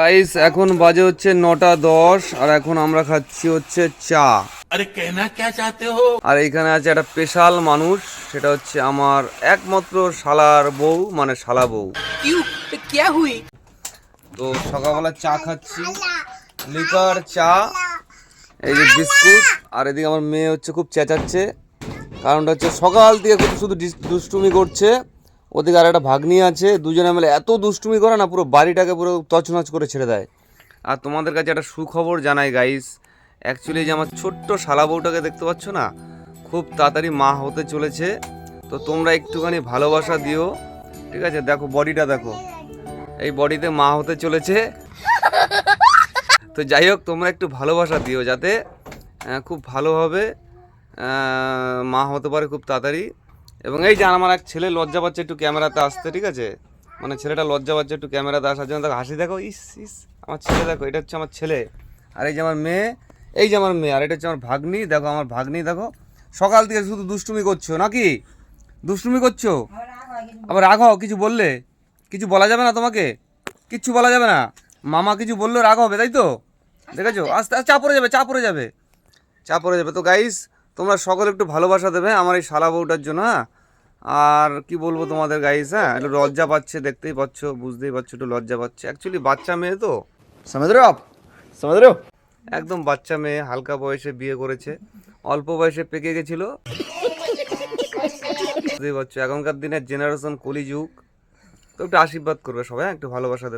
Guys এখন বাজে হচ্ছে 9টা 10 আর এখন আমরা খাচ্ছি হচ্ছে চা। अरे कहना क्या चाहते हो। আর এইখানে আছে একটা স্পেশাল মানুষ, সেটা হচ্ছে আমার একমাত্র শালার বউ, মানে শালা বউ। क्यों क्या हुई। তো সকালবেলা চা খাচ্ছি, লিকার চা, এই যে বিস্কুট। আর এদিকে আমার মেয়ে হচ্ছে খুব চেঁচাচ্ছে, কারণটা হচ্ছে সকাল থেকে খুব শুধু দুষ্টুমি করছে। ওদিকে আর একটা ভাগ্নি আছে, দুজনে মিলে এত দুষ্টুমি করে না, পুরো বাড়িটাকে পুরো তছনছ করে ছেড়ে দেয়। আর তোমাদের কাছে একটা সুখবর জানাই গাইস, অ্যাকচুয়ালি যে আমার ছোট্ট শালা বউটাকে দেখতে পাচ্ছ না, খুব তাড়াতাড়ি মা হতে চলেছে। তো তোমরা একটুখানি ভালোবাসা দিও, ঠিক আছে? দেখো বডিটা দেখো, এই বডিতে মা হতে চলেছে। তো যাই হোক, তোমরা একটু ভালোবাসা দিও যাতে খুব ভালোভাবে মা হতে পারে খুব তাড়াতাড়ি। এবং এই যে আমার এক ছেলে লজ্জা পাচ্ছে একটু ক্যামেরাতে আসতে, ঠিক আছে? মানে ছেলেটা লজ্জা পাচ্ছে একটু ক্যামেরাতে আসার জন্য। দেখো হাসি, দেখো, ইস ইস, আমার ছেলে দেখো, এটা হচ্ছে আমার ছেলে। আর এই যে আমার মেয়ে, এই যে আমার মেয়ে, আর এটা হচ্ছে আমার ভাগ্নি। দেখো আমার ভাগ্নি, দেখো সকাল থেকে শুধু দুষ্টুমি করছো নাকি? দুষ্টুমি করছো, আবার রাগ হও। কিছু বললে কিছু বলা যাবে না তোমাকে, কিচ্ছু বলা যাবে না। মামা কিছু বললেও রাগ হবে, তাই তো? দেখেছো, আস্তে আস্তে চা পড়ে যাবে, চা পড়ে যাবে, চা পড়ে যাবে। তো গাইস, তোমরা সকলে একটু ভালোবাসা দেবে আমার এই শালা বউটার জন্য, হ্যাঁ? আর কি বলবো তোমাদের গাইস, হ্যাঁ, একটু লজ্জা পাচ্ছে, দেখতেই পাচ্ছ, বুঝতেই পারছো, একটু লজ্জা পাচ্ছে। অ্যাকচুয়ালি বাচ্চা মেয়ে তো, সমঝ রে আপ, সমঝ রে, একদম বাচ্চা মেয়ে, হালকা বয়সে বিয়ে করেছে, অল্প বয়সে পেকে গেছিল। বুঝতেই পারছো, এখনকার দিনের জেনারেশন কলিযুগ। তো একটু আশীর্বাদ করবে সবাই, একটু ভালোবাসা দেবে।